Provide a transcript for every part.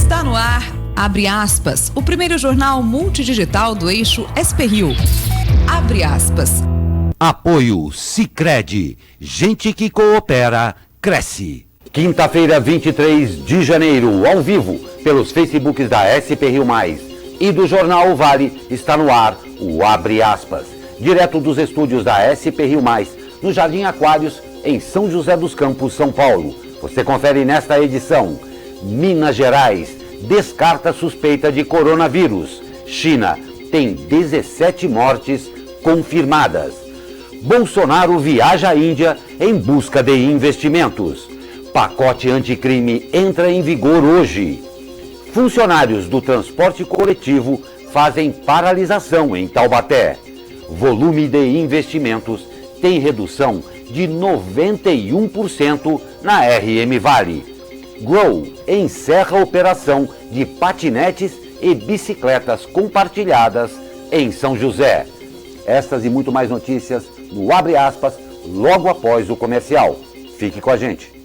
Está no ar, abre aspas, o primeiro jornal multidigital do eixo SP-Rio. Abre aspas. Apoio Sicredi. Gente que coopera, cresce. Quinta-feira, 23 de janeiro, ao vivo, pelos Facebooks da SP-Rio Mais e do Jornal O Vale, está no ar o Abre Aspas. Direto dos estúdios da SP-Rio Mais, no Jardim Aquários, em São José dos Campos, São Paulo. Você confere nesta edição. Minas Gerais descarta suspeita de coronavírus. China tem 17 mortes confirmadas. Bolsonaro viaja à Índia em busca de investimentos. Pacote anticrime entra em vigor hoje. Funcionários do transporte coletivo fazem paralisação em Taubaté. Volume de investimentos tem redução de 91% na RM Vale. Grow encerra a operação de patinetes e bicicletas compartilhadas em São José. Estas e muito mais notícias no Abre Aspas, logo após o comercial. Fique com a gente.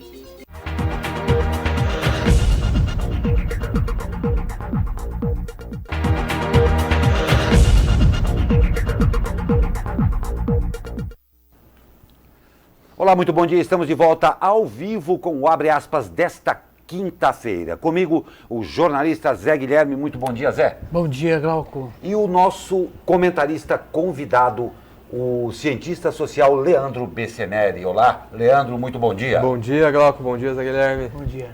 Olá, muito bom dia. Estamos de volta ao vivo com o Abre Aspas desta quinta-feira. Comigo, o jornalista Zé Guilherme. Muito bom dia, Zé. Bom dia, Glauco. E o nosso comentarista convidado, o cientista social Leandro Besseneri. Olá, Leandro, muito bom dia. Bom dia, Glauco. Bom dia, Zé Guilherme. Bom dia.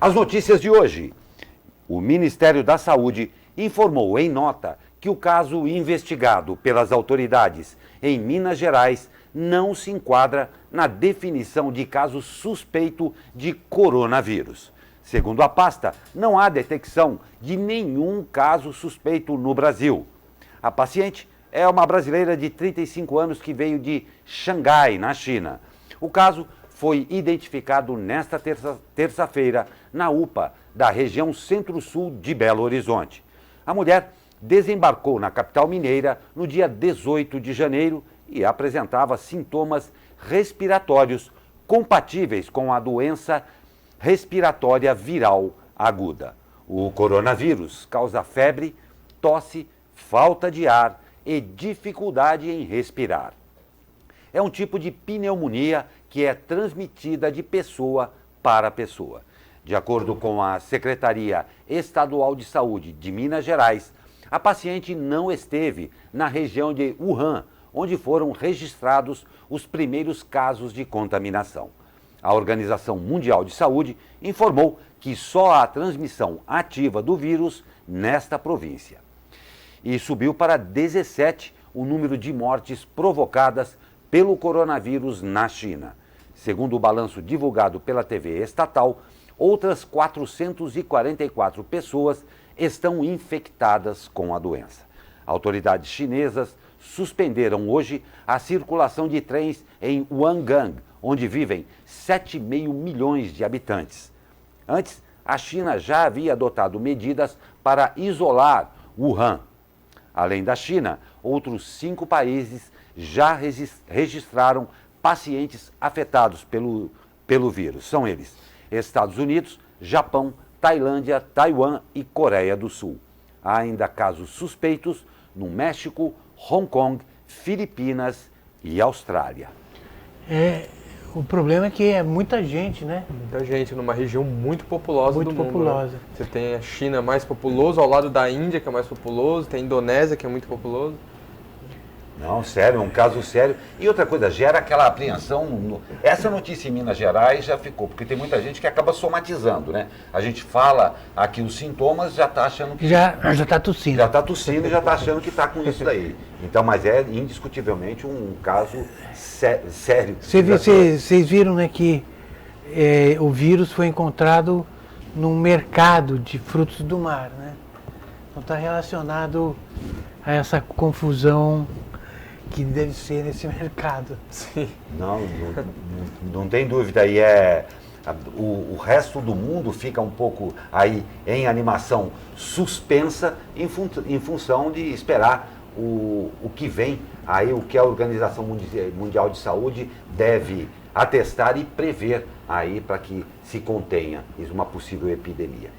As notícias de hoje. O Ministério da Saúde informou em nota que o caso investigado pelas autoridades em Minas Gerais não se enquadra na definição de caso suspeito de coronavírus. Segundo a pasta, não há detecção de nenhum caso suspeito no Brasil. A paciente é uma brasileira de 35 anos que veio de Xangai, na China. O caso foi identificado nesta terça-feira na UPA da região Centro-Sul de Belo Horizonte. A mulher desembarcou na capital mineira no dia 18 de janeiro e apresentava sintomas respiratórios compatíveis com a doença respiratória viral aguda. O coronavírus causa febre, tosse, falta de ar e dificuldade em respirar. É um tipo de pneumonia que é transmitida de pessoa para pessoa. De acordo com a Secretaria Estadual de Saúde de Minas Gerais, a paciente não esteve na região de Wuhan, onde foram registrados os primeiros casos de contaminação. A Organização Mundial de Saúde informou que só há transmissão ativa do vírus nesta província. E subiu para 17 o número de mortes provocadas pelo coronavírus na China. Segundo o balanço divulgado pela TV estatal, outras 444 pessoas estão infectadas com a doença. Autoridades chinesas suspenderam hoje a circulação de trens em Wangang, onde vivem 7,5 milhões de habitantes. Antes, a China já havia adotado medidas para isolar Wuhan. Além da China, outros 5 países já registraram pacientes afetados pelo vírus. São eles: Estados Unidos, Japão, Tailândia, Taiwan e Coreia do Sul. Há ainda casos suspeitos no México, Hong Kong, Filipinas e Austrália. O problema é que é muita gente, né? Muita gente numa região muito populosa do mundo. Muito populosa. Né? Você tem a China mais populoso, ao lado da Índia, que é mais populoso, tem a Indonésia, que é muito populoso. Não, sério, é um caso sério. E outra coisa, gera aquela apreensão. Essa notícia em Minas Gerais já ficou, porque tem muita gente que acaba somatizando, né? A gente fala aqui os sintomas, já está achando que... Já está tossindo. Já está tossindo e já está achando que está com isso daí. Então, mas é indiscutivelmente um caso sério. Vocês viram, né, que o vírus foi encontrado num mercado de frutos do mar, né? Então está relacionado a essa confusão que deve ser nesse mercado. Sim. Não tem dúvida. E o resto do mundo fica um pouco aí em animação suspensa em função de esperar o que vem aí, o que a Organização Mundial de Saúde deve atestar e prever aí para que se contenha uma possível epidemia.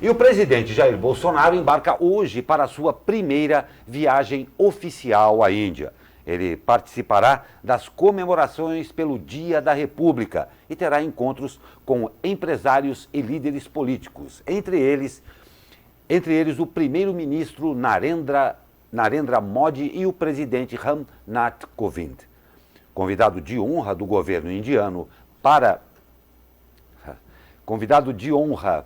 E o presidente Jair Bolsonaro embarca hoje para a sua primeira viagem oficial à Índia. Ele participará das comemorações pelo Dia da República e terá encontros com empresários e líderes políticos, entre eles o primeiro-ministro Narendra Modi e o presidente Ram Nath Kovind. Convidado de honra do governo indiano para... Convidado de honra...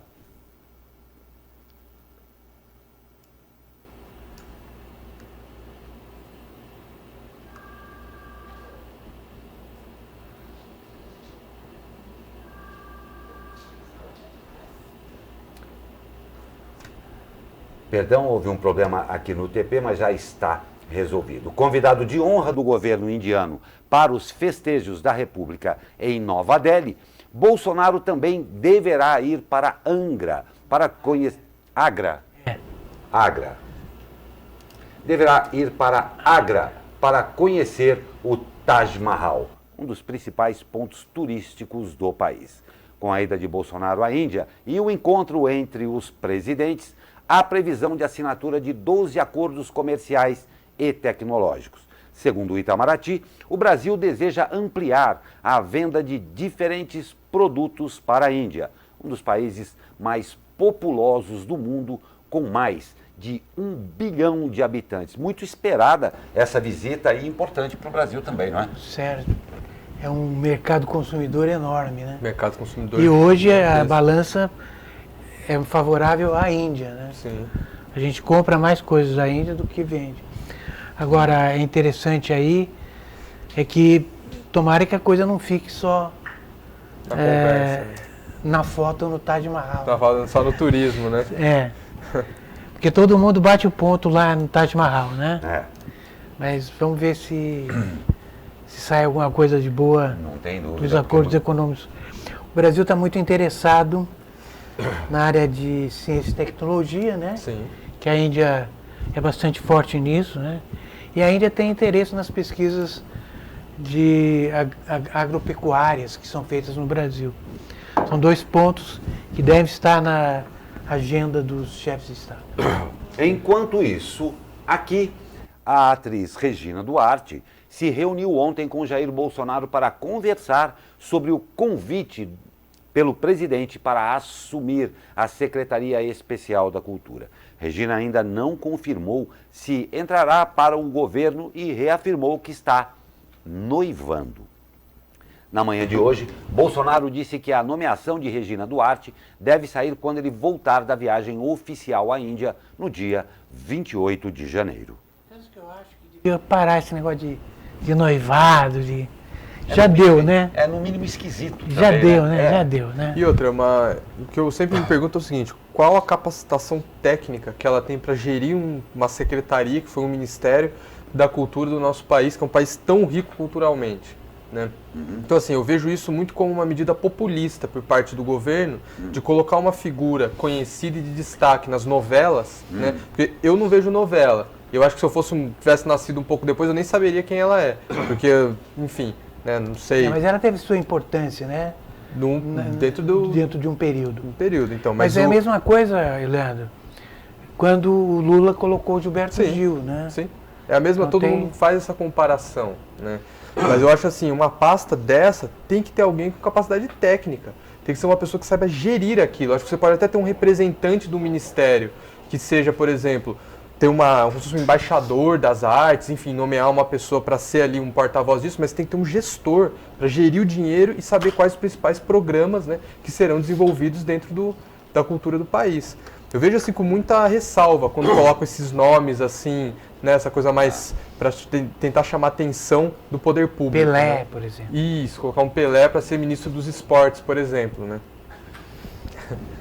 Perdão, houve um problema aqui no TP, mas já está resolvido. Convidado de honra do governo indiano para os festejos da República em Nova Delhi, Bolsonaro também deverá ir para Angra para conhecer... Agra. Deverá ir para Agra para conhecer o Taj Mahal, um dos principais pontos turísticos do país. Com a ida de Bolsonaro à Índia e o encontro entre os presidentes, há previsão de assinatura de 12 acordos comerciais e tecnológicos. Segundo o Itamaraty, o Brasil deseja ampliar a venda de diferentes produtos para a Índia, um dos países mais populosos do mundo, com mais de 1 bilhão de habitantes. Muito esperada essa visita e importante para o Brasil também, não é? Certo. É um mercado consumidor enorme, né? Mercado consumidor. E hoje a balança é favorável à Índia, né? Sim. A gente compra mais coisas da Índia do que vende. Agora, é interessante aí é que tomara que a coisa não fique só na foto no Taj Mahal. Tá falando só no turismo, né? Porque todo mundo bate o ponto lá no Taj Mahal, né? É. Mas vamos ver se sai alguma coisa de boa Não tem dúvida, dos acordos econômicos. O Brasil está muito interessado na área de ciência e tecnologia, né? Sim. Que a Índia é bastante forte nisso, né? E a Índia tem interesse nas pesquisas de agropecuárias que são feitas no Brasil. São 2 pontos que devem estar na agenda dos chefes de Estado. Enquanto isso, aqui, a atriz Regina Duarte se reuniu ontem com Jair Bolsonaro para conversar sobre o convite pelo presidente para assumir a Secretaria Especial da Cultura. Regina ainda não confirmou se entrará para o governo e reafirmou que está noivando. Na manhã de hoje, Bolsonaro disse que a nomeação de Regina Duarte deve sair quando ele voltar da viagem oficial à Índia no dia 28 de janeiro. Eu acho que devia parar esse negócio de noivado, já deu, né? É no mínimo esquisito. Já também, deu, né? né? Já deu, né? E outra, o que eu sempre me pergunto é o seguinte: qual a capacitação técnica que ela tem para gerir uma secretaria, que foi um ministério da cultura do nosso país, que é um país tão rico culturalmente, né? Então, assim, eu vejo isso muito como uma medida populista por parte do governo, de colocar uma figura conhecida e de destaque nas novelas, né? Porque eu não vejo novela. Eu acho que se eu tivesse nascido um pouco depois, eu nem saberia quem ela é. Porque, enfim, né, não sei. Mas ela teve sua importância, né? Dentro de um período. Então, Mas é a mesma coisa, Leandro, quando o Lula colocou o Gilberto Gil, né? Sim, é a mesma, então todo mundo faz essa comparação, né? Mas eu acho assim, uma pasta dessa tem que ter alguém com capacidade técnica, tem que ser uma pessoa que saiba gerir aquilo. Acho que você pode até ter um representante do ministério, que seja, por exemplo, ter um embaixador das artes, enfim, nomear uma pessoa para ser ali um porta-voz disso, mas tem que ter um gestor para gerir o dinheiro e saber quais os principais programas, né, que serão desenvolvidos dentro da cultura do país. Eu vejo assim com muita ressalva quando colocam esses nomes assim, né, essa coisa mais para tentar chamar a atenção do poder público. Pelé, né? por exemplo. Isso, colocar um Pelé para ser ministro dos esportes, por exemplo, né?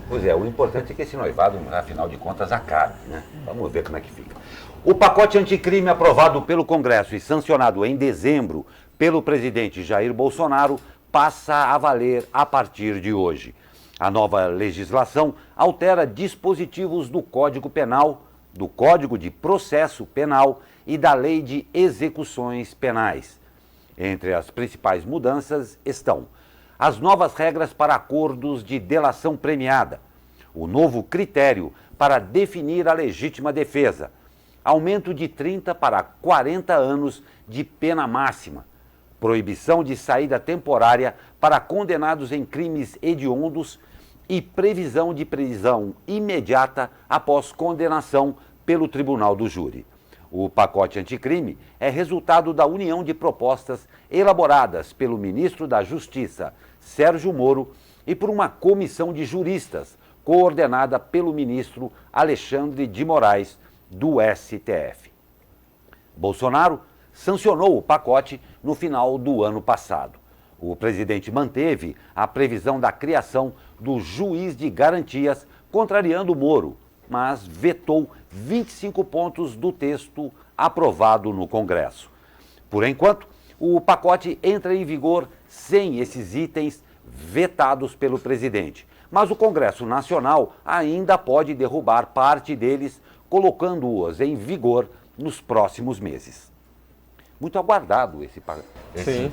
Pois é, o importante é que esse noivado, afinal de contas, acabe, né? Vamos ver como é que fica. O pacote anticrime aprovado pelo Congresso e sancionado em dezembro pelo presidente Jair Bolsonaro passa a valer a partir de hoje. A nova legislação altera dispositivos do Código Penal, do Código de Processo Penal e da Lei de Execuções Penais. Entre as principais mudanças estão as novas regras para acordos de delação premiada, o novo critério para definir a legítima defesa, aumento de 30 para 40 anos de pena máxima, proibição de saída temporária para condenados em crimes hediondos e previsão de prisão imediata após condenação pelo tribunal do júri. O pacote anticrime é resultado da união de propostas elaboradas pelo ministro da Justiça, Sérgio Moro, e por uma comissão de juristas, coordenada pelo ministro Alexandre de Moraes, do STF. Bolsonaro sancionou o pacote no final do ano passado. O presidente manteve a previsão da criação do juiz de garantias, contrariando Moro, mas vetou 25 pontos do texto aprovado no Congresso. Por enquanto, o pacote entra em vigor sem esses itens vetados pelo presidente, mas o Congresso Nacional ainda pode derrubar parte deles, colocando-os em vigor nos próximos meses. Muito aguardado esse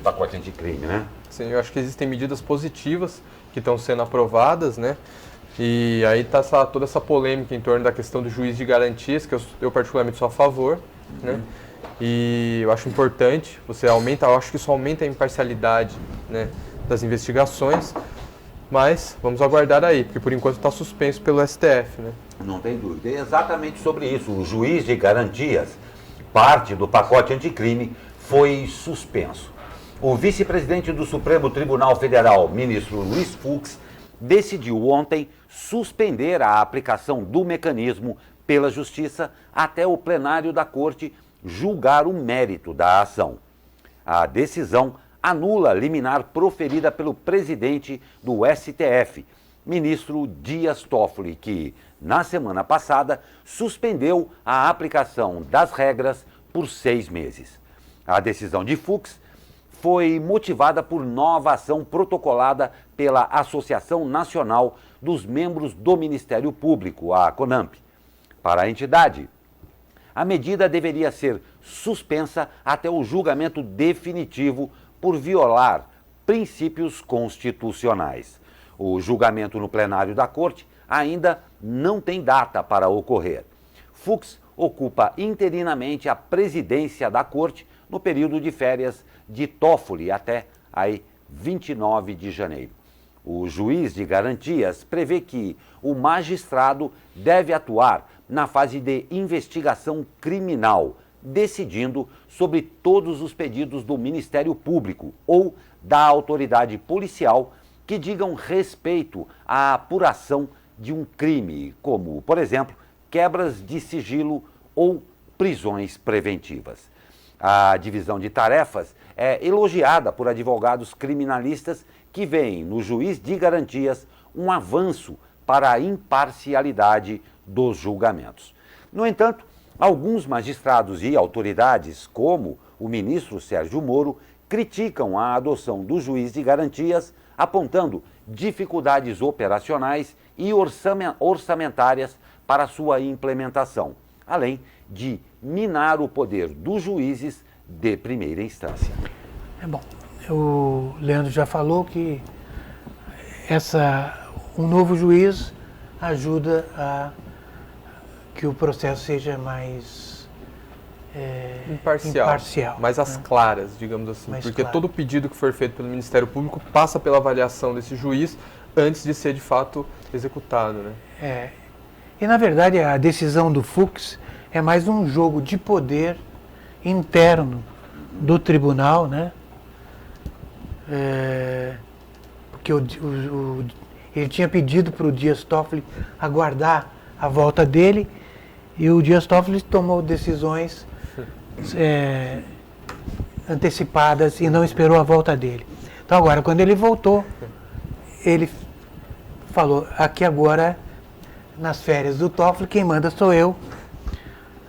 pacote anticrime, né? Sim, eu acho que existem medidas positivas que estão sendo aprovadas, né? E aí está toda essa polêmica em torno da questão do juiz de garantias, que eu particularmente sou a favor, né? E eu acho importante, eu acho que isso aumenta a imparcialidade, né, das investigações, mas vamos aguardar aí, porque por enquanto está suspenso pelo STF, né? Não tem dúvida. É exatamente sobre isso. O juiz de garantias, parte do pacote anticrime, foi suspenso. O vice-presidente do Supremo Tribunal Federal, ministro Luiz Fux, decidiu ontem suspender a aplicação do mecanismo pela Justiça até o plenário da Corte julgar o mérito da ação. A decisão anula a liminar proferida pelo presidente do STF, ministro Dias Toffoli, que, na semana passada, suspendeu a aplicação das regras por 6 meses. A decisão de Fux foi motivada por nova ação protocolada pela Associação Nacional dos Membros do Ministério Público, a CONAMP. Para a entidade, a medida deveria ser suspensa até o julgamento definitivo por violar princípios constitucionais. O julgamento no plenário da Corte ainda não tem data para ocorrer. Fux ocupa interinamente a presidência da Corte no período de férias de Toffoli até aí 29 de janeiro. O juiz de garantias prevê que o magistrado deve atuar na fase de investigação criminal, decidindo sobre todos os pedidos do Ministério Público ou da autoridade policial que digam respeito à apuração de um crime, como, por exemplo, quebras de sigilo ou prisões preventivas. A divisão de tarefas é elogiada por advogados criminalistas que veem no juiz de garantias um avanço para a imparcialidade dos julgamentos. No entanto, alguns magistrados e autoridades, como o ministro Sérgio Moro, criticam a adoção do juiz de garantias, apontando dificuldades operacionais e orçamentárias para sua implementação, além de minar o poder dos juízes de primeira instância. Bom, o Leandro já falou que um novo juiz ajuda a que o processo seja mais imparcial, mais às claras, digamos assim, mais porque claro. todo pedido que for feito pelo Ministério Público passa pela avaliação desse juiz antes de ser de fato executado, né? E na verdade a decisão do Fux é mais um jogo de poder interno do tribunal, né? Porque ele tinha pedido para o Dias Toffoli aguardar a volta dele e o Dias Toffoli tomou decisões antecipadas e não esperou a volta dele. Então agora, quando ele voltou, ele falou, aqui agora, nas férias do Toffoli, quem manda sou eu,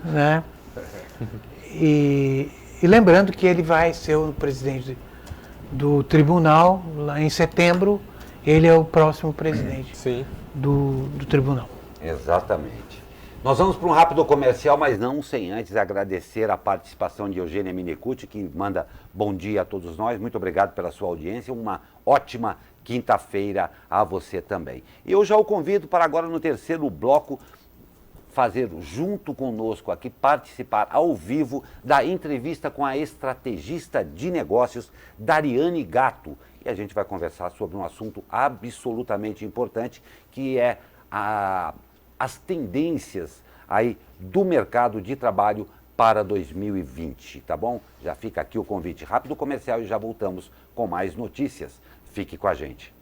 né? E lembrando que ele vai ser o presidente do tribunal, lá em setembro, ele é o próximo presidente do tribunal. Exatamente. Nós vamos para um rápido comercial, mas não sem antes agradecer a participação de Eugênia Minecucci, que manda bom dia a todos nós. Muito obrigado pela sua audiência. Uma ótima quinta-feira a você também. E eu já o convido para agora no terceiro bloco fazer junto conosco aqui, participar ao vivo da entrevista com a estrategista de negócios Dariane Gatto. E a gente vai conversar sobre um assunto absolutamente importante, que é as tendências aí do mercado de trabalho para 2020, tá bom? Já fica aqui o convite rápido comercial e já voltamos com mais notícias. Fique com a gente.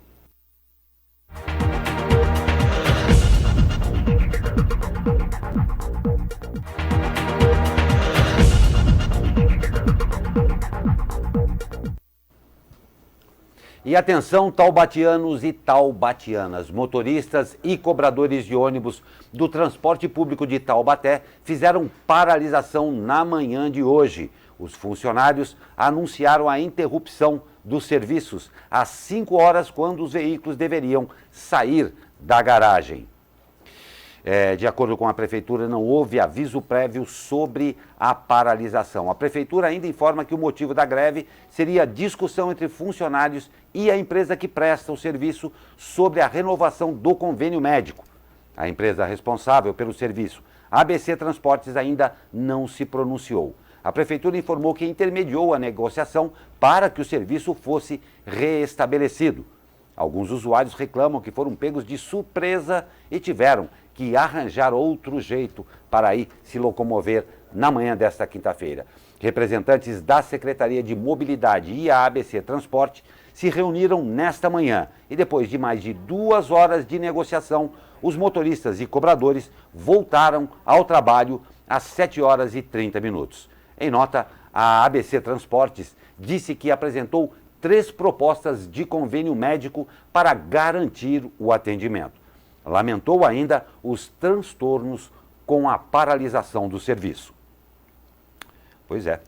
E atenção, taubatianos e taubatianas, motoristas e cobradores de ônibus do transporte público de Taubaté fizeram paralisação na manhã de hoje. Os funcionários anunciaram a interrupção dos serviços às 5 horas, quando os veículos deveriam sair da garagem. De acordo com a Prefeitura, não houve aviso prévio sobre a paralisação. A Prefeitura ainda informa que o motivo da greve seria a discussão entre funcionários e a empresa que presta o serviço sobre a renovação do convênio médico. A empresa responsável pelo serviço, ABC Transportes, ainda não se pronunciou. A Prefeitura informou que intermediou a negociação para que o serviço fosse reestabelecido. Alguns usuários reclamam que foram pegos de surpresa e tiveram que arranjar outro jeito para ir se locomover na manhã desta quinta-feira. Representantes da Secretaria de Mobilidade e a ABC Transporte se reuniram nesta manhã e, depois de mais de 2 horas de negociação, os motoristas e cobradores voltaram ao trabalho às 7 horas e 30 minutos. Em nota, a ABC Transportes disse que apresentou 3 propostas de convênio médico para garantir o atendimento. Lamentou ainda os transtornos com a paralisação do serviço. Pois é.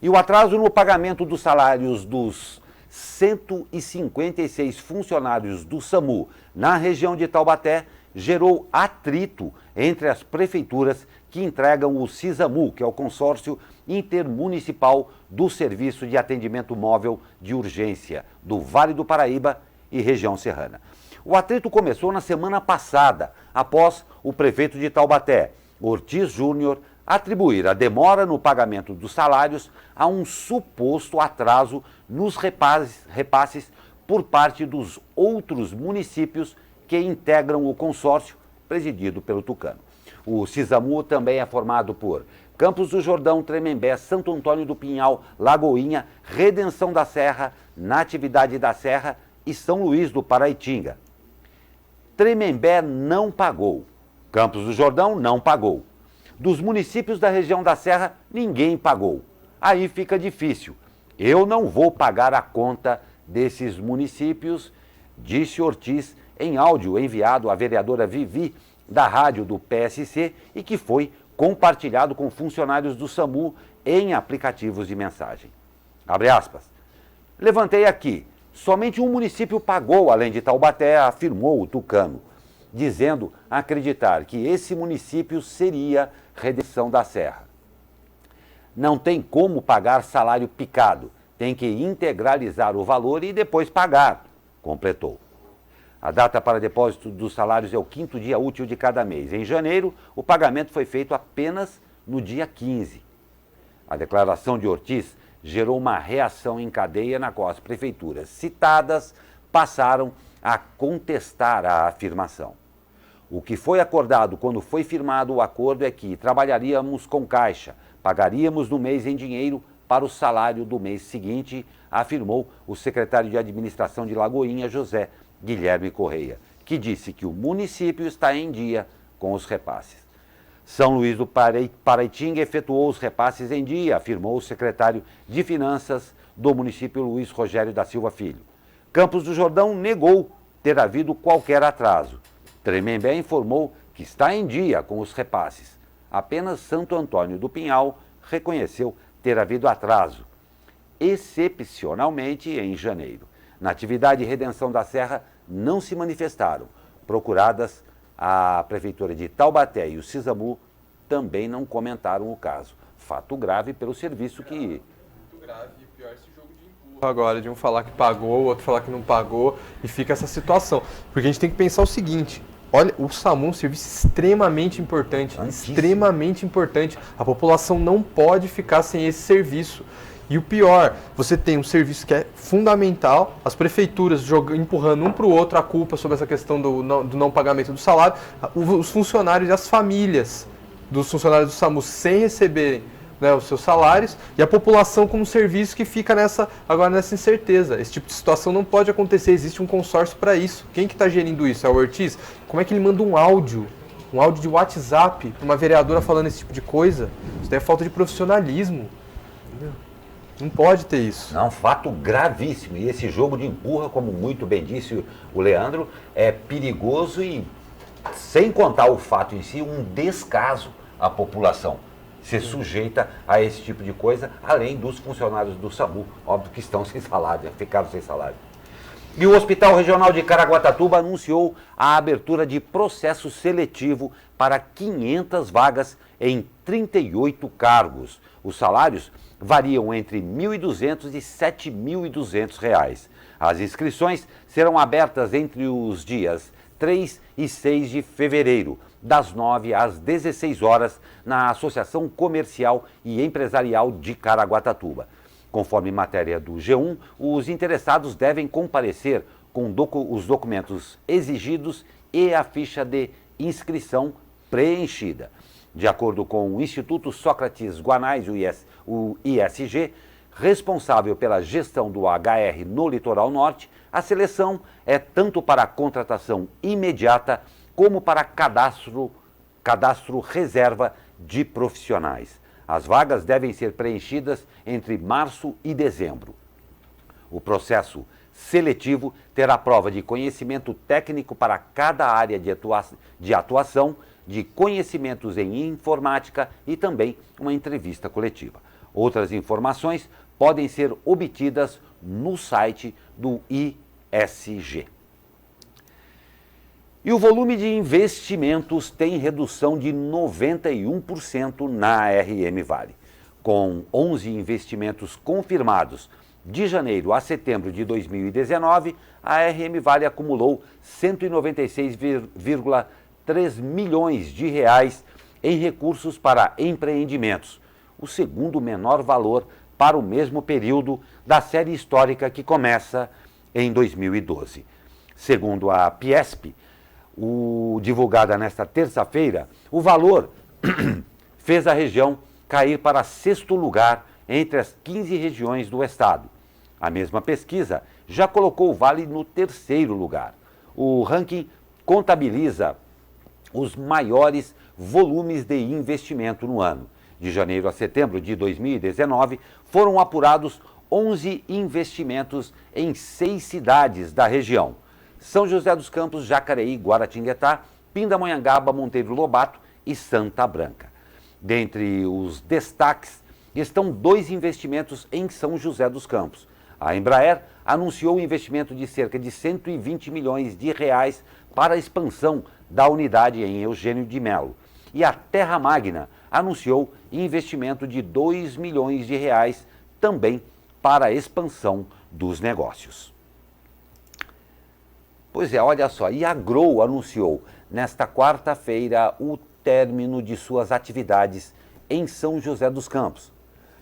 E o atraso no pagamento dos salários dos 156 funcionários do SAMU na região de Taubaté gerou atrito entre as prefeituras que entregam o SISAMU, que é o Consórcio Intermunicipal do Serviço de Atendimento Móvel de Urgência do Vale do Paraíba e região serrana. O atrito começou na semana passada, após o prefeito de Taubaté, Ortiz Júnior, atribuir a demora no pagamento dos salários a um suposto atraso nos repasses por parte dos outros municípios que integram o consórcio presidido pelo Tucano. O SISAMU também é formado por Campos do Jordão, Tremembé, Santo Antônio do Pinhal, Lagoinha, Redenção da Serra, Natividade da Serra e São Luís do Paraitinga. Tremembé não pagou, Campos do Jordão não pagou. Dos municípios da região da Serra, ninguém pagou. Aí fica difícil. Eu não vou pagar a conta desses municípios, disse Ortiz em áudio enviado à vereadora Vivi, da rádio do PSC, e que foi compartilhado com funcionários do SAMU em aplicativos de mensagem. Abre aspas. Levantei aqui. Somente um município pagou, além de Taubaté, afirmou o Tucano, dizendo acreditar que esse município seria Redenção da Serra. Não tem como pagar salário picado, tem que integralizar o valor e depois pagar, completou. A data para depósito dos salários é o 5º dia útil de cada mês. Em janeiro, o pagamento foi feito apenas no dia 15. A declaração de Ortiz gerou uma reação em cadeia na qual as prefeituras citadas passaram a contestar a afirmação. O que foi acordado quando foi firmado o acordo é que trabalharíamos com caixa, pagaríamos no mês em dinheiro para o salário do mês seguinte, afirmou o secretário de Administração de Lagoinha, José Guilherme Correia, que disse que o município está em dia com os repasses. São Luís do Paraitinga efetuou os repasses em dia, afirmou o secretário de Finanças do município, Luiz Rogério da Silva Filho. Campos do Jordão negou ter havido qualquer atraso. Tremembé informou que está em dia com os repasses. Apenas Santo Antônio do Pinhal reconheceu ter havido atraso, excepcionalmente em janeiro. Natividade e Redenção da Serra não se manifestaram. Procuradas, a Prefeitura de Taubaté e o SISAMU também não comentaram o caso. Fato grave pelo serviço que... Muito grave e pior esse jogo de empurra. agora de um falar que pagou, o outro falar que não pagou, e fica essa situação. Porque a gente tem que pensar o seguinte, olha, o SAMU é um serviço extremamente importante, extremamente importante. A população não pode ficar sem esse serviço. E o pior, você tem um serviço que é fundamental, as prefeituras empurrando um para o outro a culpa sobre essa questão do não pagamento do salário, os funcionários e as famílias dos funcionários do SAMU sem receberem, né, os seus salários, e a população como serviço que fica agora nessa incerteza. Esse tipo de situação não pode acontecer, existe um consórcio para isso. Quem que está gerindo isso? É o Ortiz? Como é que ele manda um áudio de WhatsApp para uma vereadora falando esse tipo de coisa? Isso daí é falta de profissionalismo. Entendeu? Não pode ter isso. Não, fato gravíssimo. E esse jogo de empurra, como muito bem disse o Leandro, é perigoso e, sem contar o fato em si, um descaso à população ser sujeita a esse tipo de coisa, além dos funcionários do SAMU, óbvio que estão sem salário, ficaram sem salário. E o Hospital Regional de Caraguatatuba anunciou a abertura de processo seletivo para 500 vagas em 38 cargos. Os salários variam entre R$ 1.200 e R$ 7.200. As inscrições serão abertas entre os dias 3 e 6 de fevereiro, das 9 às 16 horas, na Associação Comercial e Empresarial de Caraguatatuba. Conforme matéria do G1, os interessados devem comparecer com os documentos exigidos e a ficha de inscrição preenchida. De acordo com o Instituto Sócrates Guanais, o ISG, responsável pela gestão do HR no Litoral Norte, a seleção é tanto para a contratação imediata como para cadastro reserva de profissionais. As vagas devem ser preenchidas entre março e dezembro. O processo seletivo terá prova de conhecimento técnico para cada área de atuação, de conhecimentos em informática e também uma entrevista coletiva. Outras informações podem ser obtidas no site do ISG. E o volume de investimentos tem redução de 91% na RM Vale. Com 11 investimentos confirmados de janeiro a setembro de 2019, a RM Vale acumulou 196,3 milhões de reais em recursos para empreendimentos, o segundo menor valor para o mesmo período da série histórica que começa em 2012. Segundo a Piesp, divulgada nesta terça-feira, o valor fez a região cair para sexto lugar entre as 15 regiões do estado. A mesma pesquisa já colocou o Vale no terceiro lugar. O ranking contabiliza os maiores volumes de investimento no ano. De janeiro a setembro de 2019, foram apurados 11 investimentos em 6 cidades da região: São José dos Campos, Jacareí, Guaratinguetá, Pindamonhangaba, Monteiro Lobato e Santa Branca. Dentre os destaques estão 2 investimentos em São José dos Campos. A Embraer anunciou o investimento de cerca de 120 milhões de reais para a expansão da unidade em Eugênio de Melo. E a Terra Magna anunciou investimento de 2 milhões de reais também para a expansão dos negócios. Pois é, olha só, e a Grow anunciou nesta quarta-feira o término de suas atividades em São José dos Campos.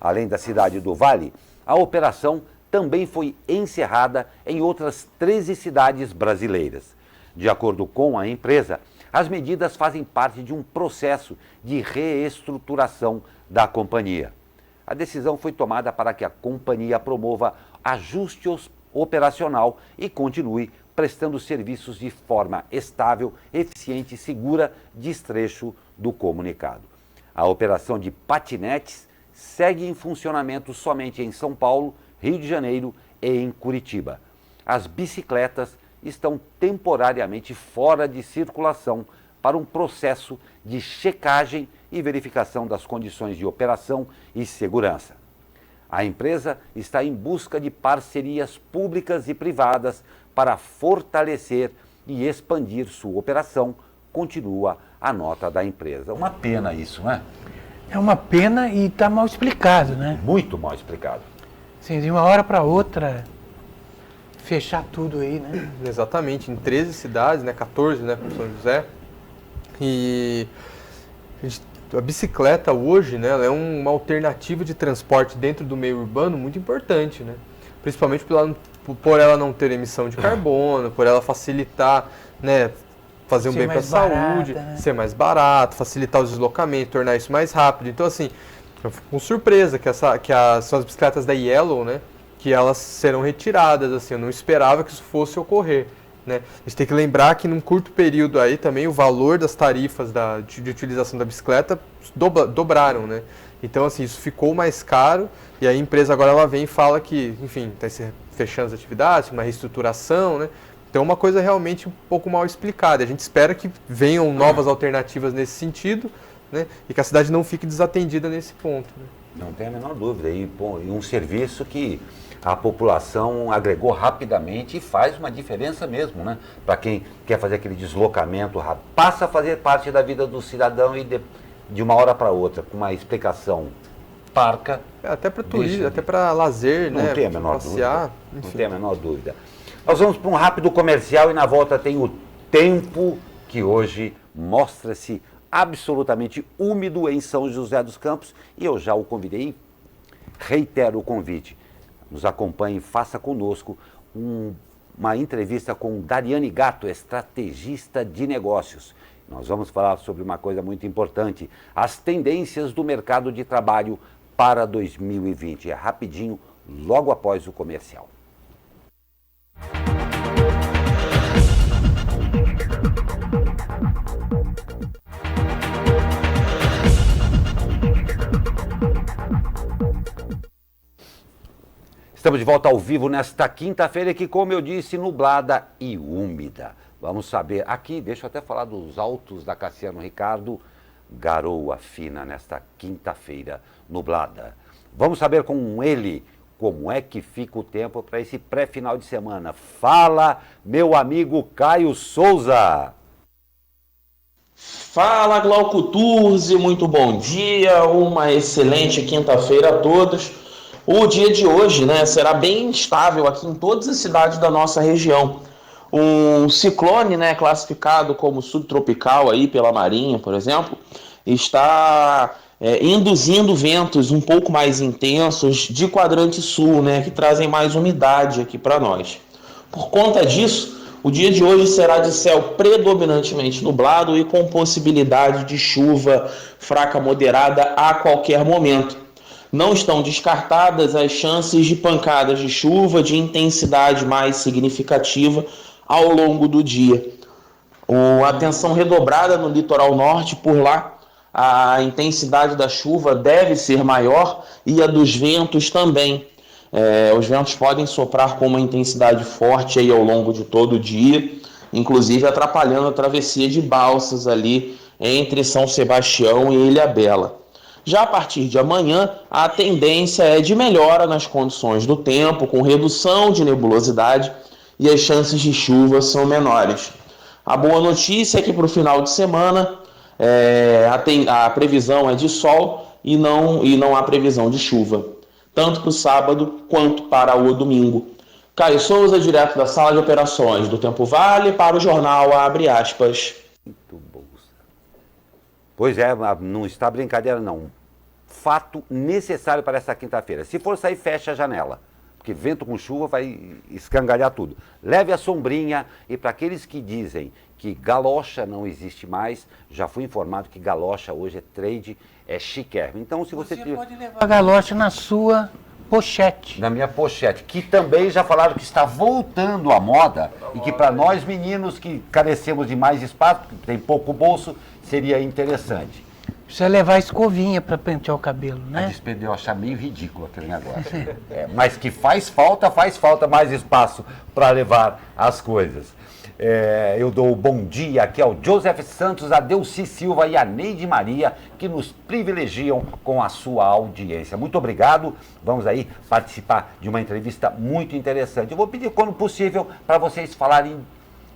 Além da cidade do Vale, a operação também foi encerrada em outras 13 cidades brasileiras. De acordo com a empresa, as medidas fazem parte de um processo de reestruturação da companhia. A decisão foi tomada para que a companhia promova ajuste operacional e continue prestando serviços de forma estável, eficiente e segura, diz trecho do comunicado. A operação de patinetes segue em funcionamento somente em São Paulo, Rio de Janeiro e em Curitiba. As bicicletas estão temporariamente fora de circulação para um processo de checagem e verificação das condições de operação e segurança. A empresa está em busca de parcerias públicas e privadas para fortalecer e expandir sua operação, continua a nota da empresa. Uma pena isso, não é? É uma pena e está mal explicado, né? Muito mal explicado. Assim, de uma hora para outra, fechar tudo aí, né? Exatamente, em 13 cidades, né, 14, né, por São José. E a bicicleta hoje, né, ela é uma alternativa de transporte dentro do meio urbano muito importante, né? Principalmente por ela não ter emissão de carbono, por ela facilitar, né, fazer um bem para a saúde, né? Ser mais barato, facilitar os deslocamentos, tornar isso mais rápido. Então, assim, eu fico com surpresa que são as bicicletas da Yellow, né, que elas serão retiradas, assim, eu não esperava que isso fosse ocorrer, né? A gente tem que lembrar que num curto período aí também o valor das tarifas de utilização da bicicleta dobraram, né? Então, assim, isso ficou mais caro e a empresa agora ela vem e fala que, enfim, está se fechando as atividades, uma reestruturação, né? Então, é uma coisa realmente um pouco mal explicada. A gente espera que venham novas alternativas nesse sentido, né? E que a cidade não fique desatendida nesse ponto, né? Não tem a menor dúvida. E um serviço que a população agregou rapidamente e faz uma diferença mesmo, né? Para quem quer fazer aquele deslocamento rápido, passa a fazer parte da vida do cidadão e de uma hora para outra, com uma explicação parca. Até para turismo, até para lazer, não né? Tem a menor passear, dúvida. Não tem a menor dúvida. Nós vamos para um rápido comercial e na volta tem o tempo que hoje mostra-se absolutamente úmido em São José dos Campos e eu já o convidei, reitero o convite. Nos acompanhe, faça conosco uma entrevista com Dariane Gatto, estrategista de negócios. Nós vamos falar sobre uma coisa muito importante, as tendências do mercado de trabalho para 2020. É rapidinho, logo após o comercial. Estamos de volta ao vivo nesta quinta-feira que, como eu disse, nublada e úmida. Vamos saber aqui, deixa eu até falar dos altos da Cassiano Ricardo, garoa fina nesta quinta-feira nublada. Vamos saber com ele como é que fica o tempo para esse pré-final de semana. Fala, meu amigo Caio Souza. Fala, Glauco Turzi, muito bom dia, uma excelente quinta-feira a todos. O dia de hoje, né, será bem instável aqui em todas as cidades da nossa região. Um ciclone, né, classificado como subtropical aí pela Marinha, por exemplo, está induzindo ventos um pouco mais intensos de quadrante sul, né, que trazem mais umidade aqui para nós. Por conta disso, o dia de hoje será de céu predominantemente nublado e com possibilidade de chuva fraca moderada a qualquer momento. Não estão descartadas as chances de pancadas de chuva de intensidade mais significativa ao longo do dia. Atenção redobrada no litoral norte, por lá a intensidade da chuva deve ser maior e a dos ventos também. Os ventos podem soprar com uma intensidade forte aí ao longo de todo o dia, inclusive atrapalhando a travessia de balsas ali entre São Sebastião e Ilhabela. Já a partir de amanhã, a tendência é de melhora nas condições do tempo, com redução de nebulosidade e as chances de chuva são menores. A boa notícia é que para o final de semana a previsão é de sol e não há previsão de chuva, tanto para o sábado quanto para o domingo. Caio Souza, direto da sala de operações do Tempo Vale, para o jornal Abre Aspas. Muito bom. Pois é, não está brincadeira não. Fato necessário para essa quinta-feira. Se for sair, fecha a janela, porque vento com chuva vai escangalhar tudo. Leve a sombrinha e para aqueles que dizem que galocha não existe mais, já fui informado que galocha hoje é trade, é chiquérrimo. Então, se você pode levar a galocha na sua pochete. Na minha pochete, que também já falaram que está voltando à moda e que para nós meninos que carecemos de mais espaço, que tem pouco bolso, seria interessante. Precisa levar escovinha para pentear o cabelo, né? A despedida eu achar meio ridículo aquele negócio. Mas que faz falta mais espaço para levar as coisas. Eu dou o bom dia aqui ao Joseph Santos, a Delci Silva e a Neide Maria, que nos privilegiam com a sua audiência. Muito obrigado. Vamos aí participar de uma entrevista muito interessante. Eu vou pedir, quando possível, para vocês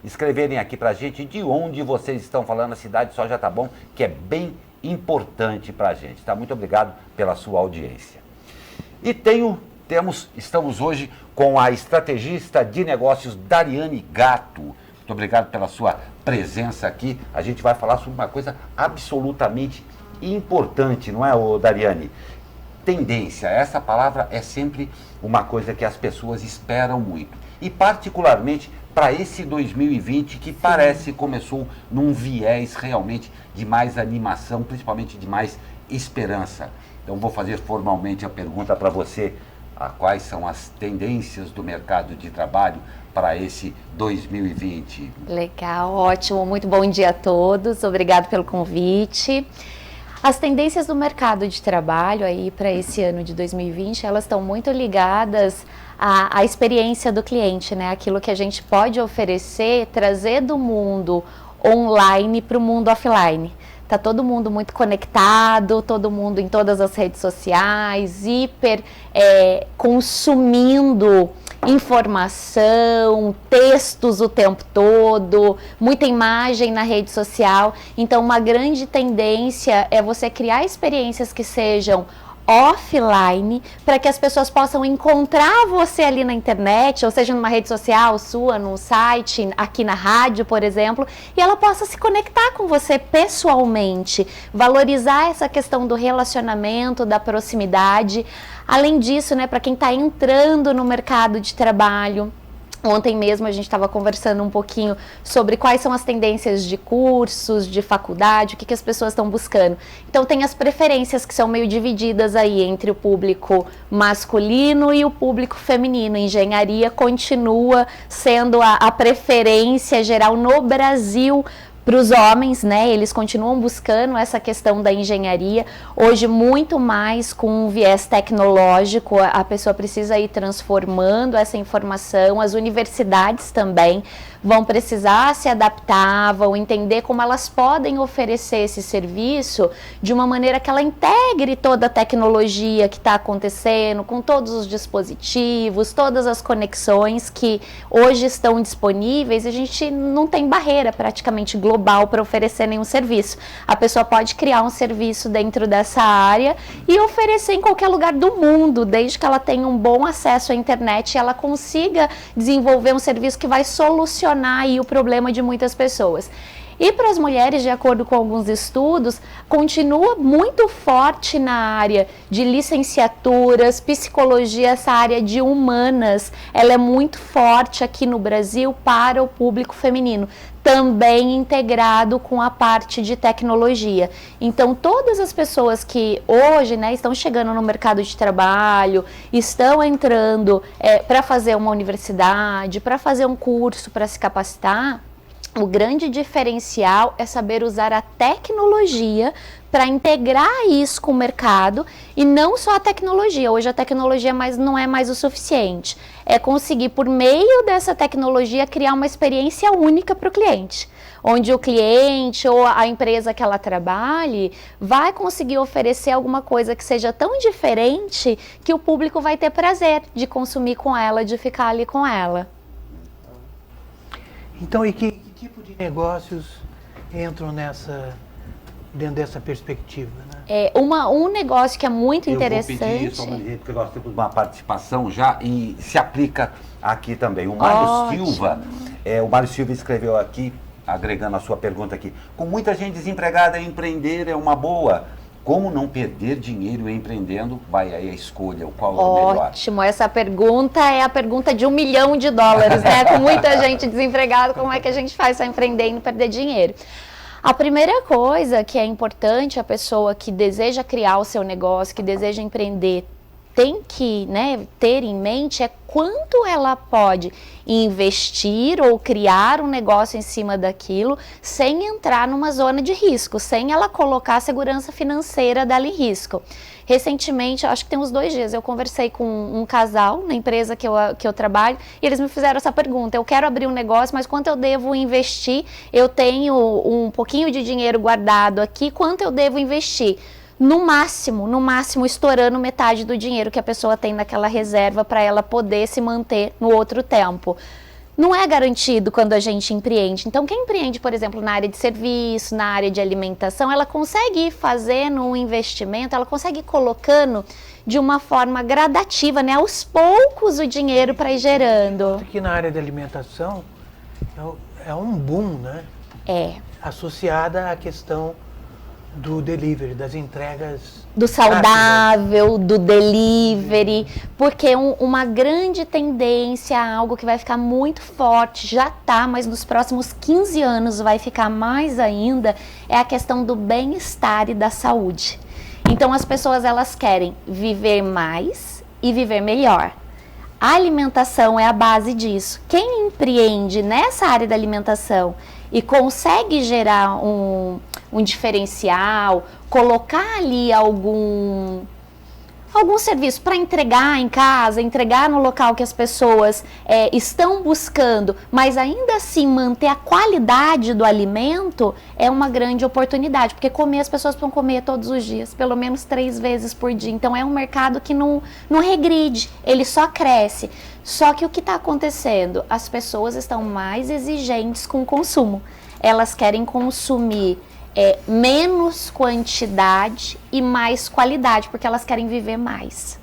escreverem aqui para a gente de onde vocês estão falando, a cidade só já tá bom, que é bem importante para a gente. Tá? Muito obrigado pela sua audiência. E tenho Estamos hoje com a estrategista de negócios Dariane Gatto. Muito obrigado pela sua presença aqui. A gente vai falar sobre uma coisa absolutamente importante, não é, Dariane? Tendência. Essa palavra é sempre uma coisa que as pessoas esperam muito. E particularmente para esse 2020 que parece começou num viés realmente de mais animação, principalmente de mais esperança. Então vou fazer formalmente a pergunta para você. Quais são as tendências do mercado de trabalho para esse 2020? Legal, ótimo. Muito bom dia a todos. Obrigado pelo convite. As tendências do mercado de trabalho aí para esse ano de 2020, elas estão muito ligadas à experiência do cliente, né? Aquilo que a gente pode oferecer, trazer do mundo online para o mundo offline. Tá todo mundo muito conectado, todo mundo em todas as redes sociais, consumindo informação, textos o tempo todo, muita imagem na rede social. Então, uma grande tendência é você criar experiências que sejam offline, para que as pessoas possam encontrar você ali na internet, ou seja, numa rede social sua, num site, aqui na rádio, por exemplo, e ela possa se conectar com você pessoalmente, valorizar essa questão do relacionamento, da proximidade. Além disso, né, para quem está entrando no mercado de trabalho, ontem mesmo a gente estava conversando um pouquinho sobre quais são as tendências de cursos, de faculdade, o que as pessoas estão buscando. Então tem as preferências que são meio divididas aí entre o público masculino e o público feminino. Engenharia continua sendo a preferência geral no Brasil para os homens, né? Eles continuam buscando essa questão da engenharia, hoje muito mais com um viés tecnológico. A pessoa precisa ir transformando essa informação, as universidades também vão precisar se adaptar, vão entender como elas podem oferecer esse serviço de uma maneira que ela integre toda a tecnologia que está acontecendo, com todos os dispositivos, todas as conexões que hoje estão disponíveis. A gente não tem barreira praticamente global para oferecer nenhum serviço. A pessoa pode criar um serviço dentro dessa área e oferecer em qualquer lugar do mundo, desde que ela tenha um bom acesso à internet e ela consiga desenvolver um serviço que vai solucionar aí o problema de muitas pessoas. E para as mulheres, de acordo com alguns estudos, continua muito forte na área de licenciaturas, psicologia, essa área de humanas, ela é muito forte aqui no Brasil para o público feminino, também integrado com a parte de tecnologia. Então, todas as pessoas que hoje, né, estão chegando no mercado de trabalho, estão entrando para fazer uma universidade, para fazer um curso, para se capacitar, o grande diferencial é saber usar a tecnologia para integrar isso com o mercado, e não só a tecnologia. Hoje a tecnologia não é mais o suficiente. É conseguir, por meio dessa tecnologia, criar uma experiência única para o cliente, onde o cliente ou a empresa que ela trabalhe vai conseguir oferecer alguma coisa que seja tão diferente que o público vai ter prazer de consumir com ela, de ficar ali com ela. Então, e que tipo de negócios entram dentro dessa perspectiva, né? Um negócio que é muito interessante. Eu vou pedir só porque nós temos uma participação já e se aplica aqui também. O Mário Silva, o Mário Silva escreveu aqui, agregando a sua pergunta aqui: com muita gente desempregada, empreender é uma boa. Como não perder dinheiro empreendendo? Vai aí a escolha, qual é o melhor? Ótimo, essa pergunta é a pergunta de $1 milhão, né? Com muita gente desempregada, como é que a gente faz para empreender e não perder dinheiro? A primeira coisa que é importante, a pessoa que deseja criar o seu negócio, que deseja empreender, tem que, né, ter em mente é quanto ela pode investir ou criar um negócio em cima daquilo sem entrar numa zona de risco, sem ela colocar a segurança financeira dela em risco. Recentemente, acho que tem uns 2 dias, eu conversei com um casal na empresa que eu trabalho e eles me fizeram essa pergunta: eu quero abrir um negócio, mas quanto eu devo investir? Eu tenho um pouquinho de dinheiro guardado aqui, quanto eu devo investir? No máximo, estourando metade do dinheiro que a pessoa tem naquela reserva para ela poder se manter no outro tempo. não é garantido quando a gente empreende. Então, quem empreende, por exemplo, na área de serviço, na área de alimentação, ela consegue ir fazendo um investimento, ela consegue ir colocando de uma forma gradativa, né? Aos poucos o dinheiro para ir gerando. Aqui na área de alimentação é um boom, né? Associada à questão do delivery, das entregas do saudável, do delivery, porque uma grande tendência, algo que vai ficar muito forte, já tá, mas nos próximos 15 anos vai ficar mais ainda, é a questão do bem-estar e da saúde. Então as pessoas, elas querem viver mais e viver melhor. A alimentação é a base disso. Quem empreende nessa área da alimentação e consegue gerar um diferencial, colocar ali algum serviço para entregar em casa, entregar no local que as pessoas estão buscando, mas ainda assim manter a qualidade do alimento, é uma grande oportunidade, porque as pessoas vão comer todos os dias, pelo menos 3 vezes por dia. Então é um mercado que não regride, ele só cresce. Só que o que está acontecendo? As pessoas estão mais exigentes com o consumo. Elas querem consumir menos quantidade e mais qualidade, porque elas querem viver mais.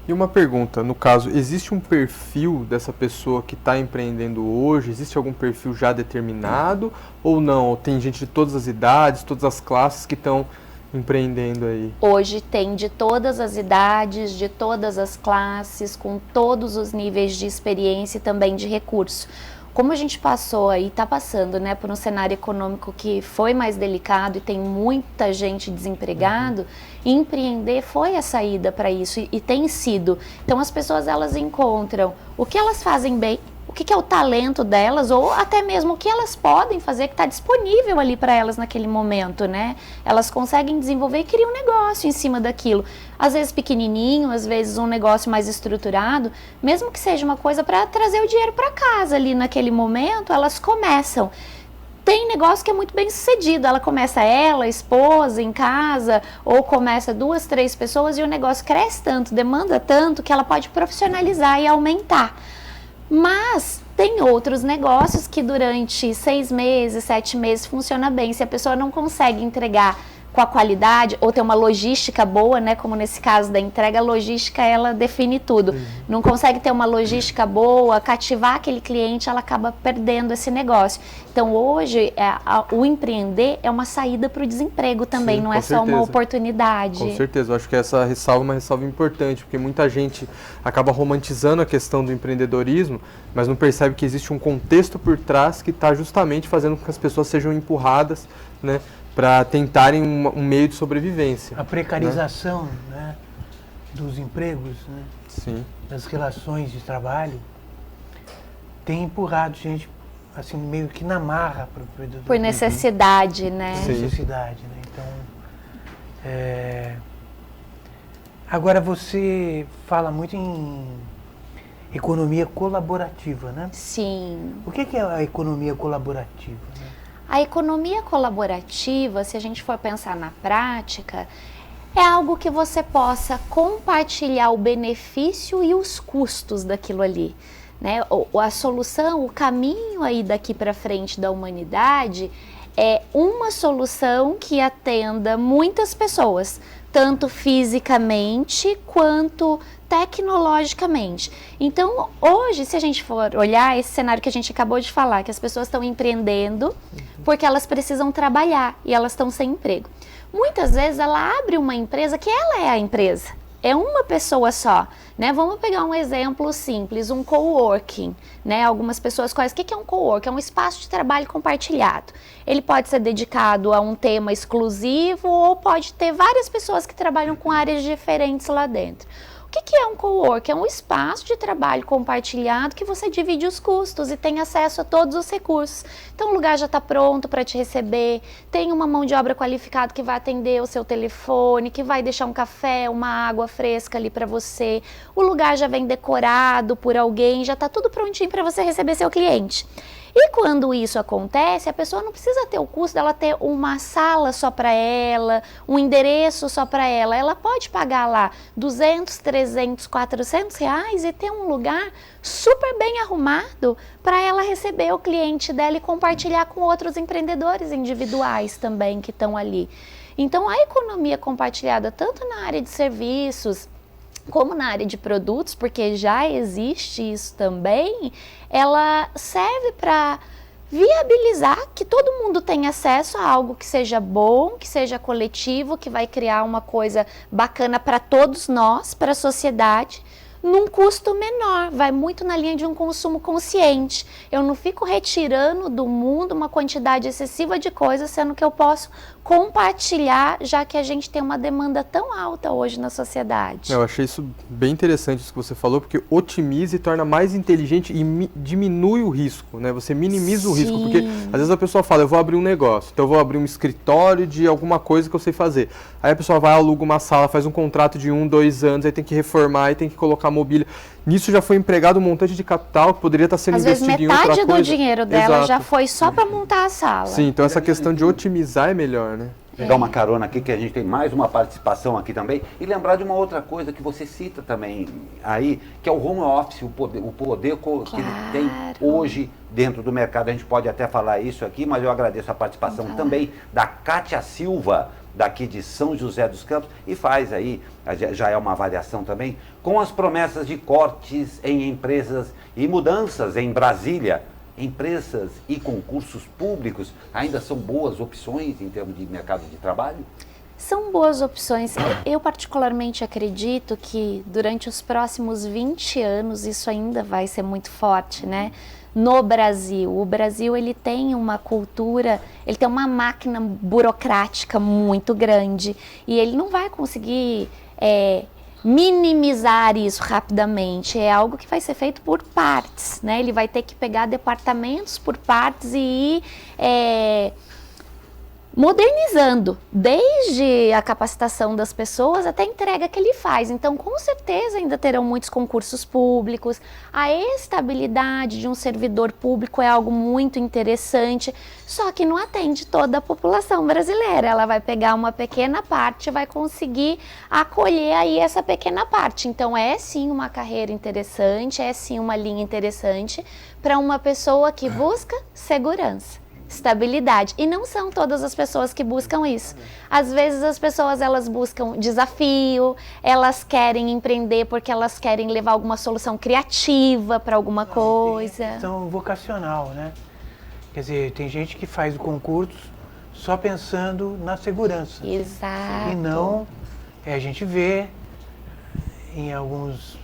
E uma pergunta, no caso, existe um perfil dessa pessoa que está empreendendo hoje? Existe algum perfil já determinado ou não? Ou tem gente de todas as idades, todas as classes que estão empreendendo aí? Hoje tem de todas as idades, de todas as classes, com todos os níveis de experiência e também de recurso. Como a gente passou aí, está passando, né, por um cenário econômico que foi mais delicado e tem muita gente desempregado, empreender foi a saída para isso e tem sido. Então as pessoas, elas encontram o que elas fazem bem, o que é o talento delas, ou até mesmo o que elas podem fazer, que está disponível ali para elas naquele momento, né? Elas conseguem desenvolver e criar um negócio em cima daquilo. Às vezes pequenininho, às vezes um negócio mais estruturado, mesmo que seja uma coisa para trazer o dinheiro para casa ali naquele momento, elas começam. Tem negócio que é muito bem sucedido, ela começa a esposa, em casa, ou começa 2, 3 pessoas e o negócio cresce tanto, demanda tanto, que ela pode profissionalizar e aumentar. Mas tem outros negócios que durante 6 meses, 7 meses funciona bem. Se a pessoa não consegue entregar com a qualidade ou ter uma logística boa, né, como nesse caso da entrega, a logística, ela define tudo. Não consegue ter uma logística boa, cativar aquele cliente, ela acaba perdendo esse negócio. Então hoje o empreender é uma saída para o desemprego também. Sim, não é só uma oportunidade. Com certeza, eu acho que essa ressalva é uma ressalva importante, porque muita gente acaba romantizando a questão do empreendedorismo, mas não percebe que existe um contexto por trás que está justamente fazendo com que as pessoas sejam empurradas, né, para tentarem um meio de sobrevivência. A precarização, né, dos empregos, né, sim, das relações de trabalho, tem empurrado gente assim meio que na marra para o empreendedor. Por necessidade, né? Por necessidade, né? Então, agora você fala muito em economia colaborativa, né? Sim. O que é a economia colaborativa, né? A economia colaborativa, se a gente for pensar na prática, é algo que você possa compartilhar o benefício e os custos daquilo ali, né? A solução, o caminho aí daqui para frente da humanidade é uma solução que atenda muitas pessoas, tanto fisicamente quanto tecnologicamente. Então, hoje, se a gente for olhar esse cenário que a gente acabou de falar, que as pessoas estão empreendendo porque elas precisam trabalhar e elas estão sem emprego. Muitas vezes ela abre uma empresa que ela é a empresa, é uma pessoa só, né? Vamos pegar um exemplo simples, um coworking, né? Algumas pessoas conhecem. O que é um coworking? É um espaço de trabalho compartilhado. Ele pode ser dedicado a um tema exclusivo ou pode ter várias pessoas que trabalham com áreas diferentes lá dentro. O que é um coworking? É um espaço de trabalho compartilhado que você divide os custos e tem acesso a todos os recursos. Então o lugar já está pronto para te receber, tem uma mão de obra qualificada que vai atender o seu telefone, que vai deixar um café, uma água fresca ali para você. O lugar já vem decorado por alguém, já está tudo prontinho para você receber seu cliente. E quando isso acontece, a pessoa não precisa ter o custo dela ter uma sala só para ela, um endereço só para ela. Ela pode pagar lá 200, 300, 400 reais e ter um lugar super bem arrumado para ela receber o cliente dela e compartilhar com outros empreendedores individuais também que estão ali. Então, a economia compartilhada, tanto na área de serviços, como na área de produtos, porque já existe isso também, ela serve para viabilizar que todo mundo tenha acesso a algo que seja bom, que seja coletivo, que vai criar uma coisa bacana para todos nós, para a sociedade, num custo menor, vai muito na linha de um consumo consciente. Eu não fico retirando do mundo uma quantidade excessiva de coisas, sendo que eu posso compartilhar, já que a gente tem uma demanda tão alta hoje na sociedade. Eu achei isso bem interessante, isso que você falou, porque otimiza e torna mais inteligente e diminui o risco, né? Você minimiza o risco, porque às vezes a pessoa fala, eu vou abrir um negócio, então eu vou abrir um escritório de alguma coisa que eu sei fazer. Aí a pessoa vai, aluga uma sala, faz um contrato de 1, 2 anos, aí tem que reformar, aí tem que colocar mobília. Nisso já foi empregado um montante de capital que poderia estar sendo investido em outra coisa. Às vezes metade do dinheiro dela Exato. já foi só para montar a sala. Sim, então essa questão de otimizar é melhor, né? Pegar uma carona aqui, que a gente tem mais uma participação aqui também, e lembrar de uma outra coisa que você cita também aí, que é o home office, o poder que ele tem hoje dentro do mercado. A gente pode até falar isso aqui, mas eu agradeço a participação também da Kátia Silva, daqui de São José dos Campos, e faz aí, já é uma avaliação também, com as promessas de cortes em empresas e mudanças em Brasília. Empresas e concursos públicos ainda são boas opções em termos de mercado de trabalho? São boas opções. Eu particularmente acredito que durante os próximos 20 anos isso ainda vai ser muito forte, né? No Brasil. O Brasil, ele tem uma cultura, ele tem uma máquina burocrática muito grande e ele não vai conseguir minimizar isso rapidamente. É algo que vai ser feito por partes, né? Ele vai ter que pegar departamentos por partes e ir modernizando, desde a capacitação das pessoas até a entrega que ele faz. Então, com certeza, ainda terão muitos concursos públicos. A estabilidade de um servidor público é algo muito interessante, só que não atende toda a população brasileira. Ela vai pegar uma pequena parte e vai conseguir acolher aí essa pequena parte. Então, é sim uma carreira interessante, é sim uma linha interessante para uma pessoa que busca segurança, estabilidade. E não são todas as pessoas que buscam isso. Às vezes as pessoas, elas buscam desafio, elas querem empreender porque elas querem levar alguma solução criativa para alguma coisa. Tem questão vocacional, né? Quer dizer, tem gente que faz o concurso só pensando na segurança. Exato. E não, a gente vê em alguns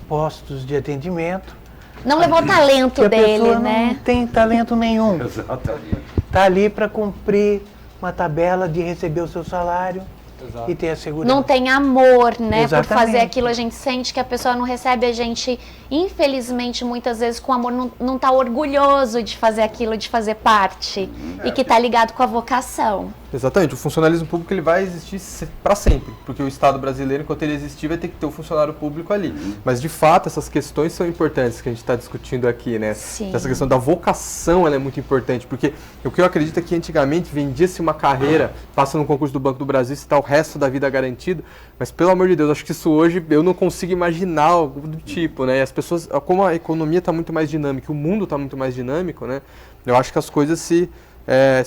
postos de atendimento, não levou o talento que a dele, pessoa né? não tem talento nenhum. Exatamente. Está ali para cumprir uma tabela de receber o seu salário. Exato. E ter a segurança. Não tem amor, né? Exatamente. Por fazer aquilo, a gente sente que a pessoa não recebe, a gente, infelizmente, muitas vezes com amor, não está orgulhoso de fazer aquilo, de fazer parte. E que está ligado com a vocação. Exatamente, o funcionalismo público ele vai existir para sempre, porque o Estado brasileiro, enquanto ele existir, vai ter que ter o funcionário público ali. Mas, de fato, essas questões são importantes que a gente está discutindo aqui, né? Sim. Essa questão da vocação, ela é muito importante, porque o que eu acredito é que antigamente vendia-se uma carreira, passa no concurso do Banco do Brasil, se está o resto da vida garantido, mas, pelo amor de Deus, acho que isso hoje eu não consigo imaginar algo do tipo, né? E as pessoas, como a economia está muito mais dinâmica, o mundo está muito mais dinâmico, né? Eu acho que as coisas se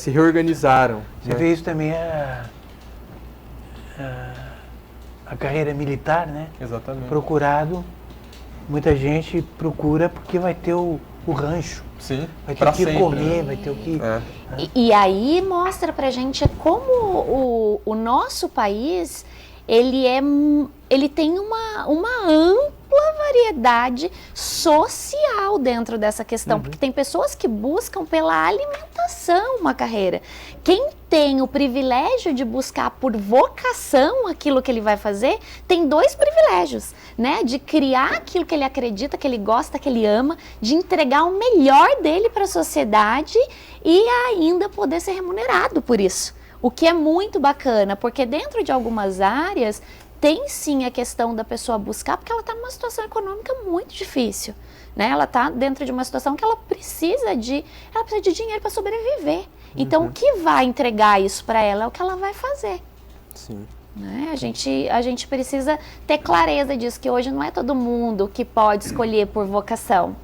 reorganizaram. Você vê isso também a carreira militar, né? Exatamente. Procurado, muita gente procura porque vai ter o rancho. Sim, Vai ter pra o que sempre, comer, né? vai ter o que... E aí mostra pra gente como o nosso país, ele tem uma ampla variedade social dentro dessa questão, porque tem pessoas que buscam pela alimentação uma carreira. Quem tem o privilégio de buscar por vocação aquilo que ele vai fazer, tem 2 privilégios, né? De criar aquilo que ele acredita, que ele gosta, que ele ama, de entregar o melhor dele para a sociedade e ainda poder ser remunerado por isso. O que é muito bacana, porque dentro de algumas áreas tem sim a questão da pessoa buscar, porque ela está numa situação econômica muito difícil, né? Ela está dentro de uma situação que ela precisa de dinheiro para sobreviver. Então, o que vai entregar isso para ela é o que ela vai fazer. Sim. Né? A gente precisa ter clareza disso, que hoje não é todo mundo que pode escolher por vocação.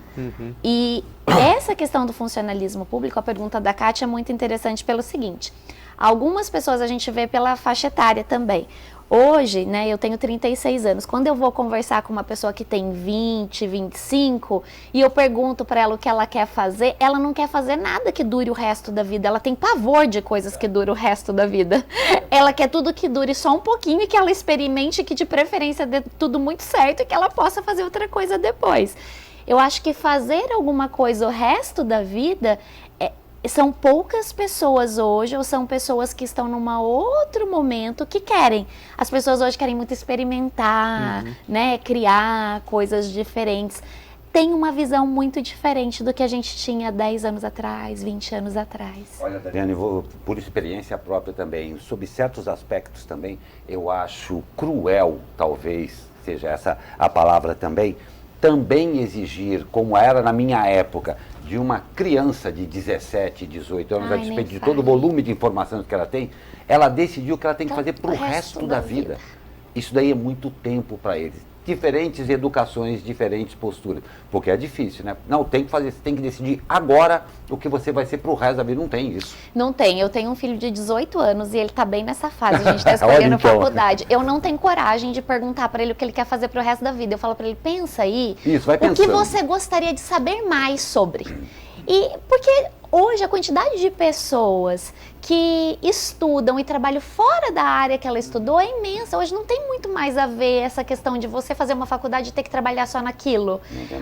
E essa questão do funcionalismo público, a pergunta da Kátia é muito interessante pelo seguinte: algumas pessoas a gente vê pela faixa etária também. Hoje, né, eu tenho 36 anos. Quando eu vou conversar com uma pessoa que tem 20, 25, e eu pergunto para ela o que ela quer fazer, ela não quer fazer nada que dure o resto da vida. Ela tem pavor de coisas que duram o resto da vida. Ela quer tudo que dure só um pouquinho e que ela experimente, que de preferência dê tudo muito certo e que ela possa fazer outra coisa depois. Eu acho que fazer alguma coisa o resto da vida são poucas pessoas hoje, ou são pessoas que estão num outro momento que querem. As pessoas hoje querem muito experimentar, né, criar coisas diferentes. Tem uma visão muito diferente do que a gente tinha 10 anos atrás, 20 anos atrás. Olha, Dariane, por experiência própria também, sob certos aspectos também, eu acho cruel, talvez seja essa a palavra também exigir, como era na minha época, de uma criança de 17, 18 anos, a despeito de todo o volume de informações que ela tem, ela decidiu que ela tem que fazer para o resto da vida. Isso daí é muito tempo para eles. Diferentes educações, diferentes posturas. Porque é difícil, né? Não, tem que fazer, você tem que decidir agora o que você vai ser pro resto da vida. Não tem isso. Não tem. Eu tenho um filho de 18 anos e ele tá bem nessa fase. A gente tá escolhendo faculdade. Eu não tenho coragem de perguntar para ele o que ele quer fazer pro resto da vida. Eu falo para ele, pensa aí. Isso, vai pensando. O que você gostaria de saber mais sobre? E porque hoje a quantidade de pessoas que estudam e trabalham fora da área que ela estudou é imensa. Hoje não tem muito mais a ver essa questão de você fazer uma faculdade e ter que trabalhar só naquilo.